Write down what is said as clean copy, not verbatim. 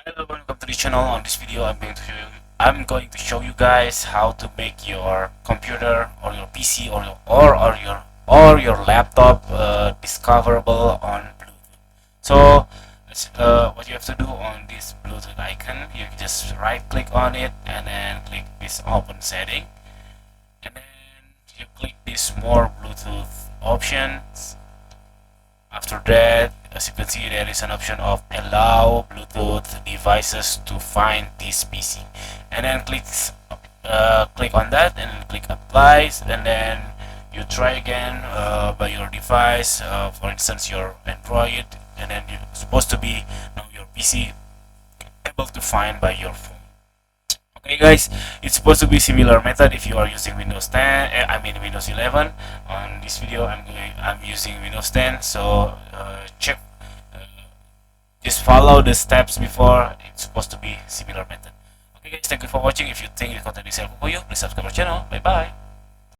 Hello, welcome to the channel. On this video, I'm going to show you guys how to make your computer or your PC or your laptop discoverable on Bluetooth. So, what you have to do on this Bluetooth icon, you just right click on it and then click this open setting, and then you click this more Bluetooth options. After that, as you can see, there is an option of allow Bluetooth devices to find this PC, and then click on that and then click apply, and then you try again by your device, for instance your Android, and then you're supposed to be now your PC able to find by your phone. Okay guys, it's supposed to be similar method if you are using Windows 10, I mean Windows 11. On this video I'm using Windows 10, so check, uh, just follow the steps before. It's supposed to be similar method. Okay guys, thank you for watching. If you think the content is helpful for you, please subscribe our channel. Bye bye.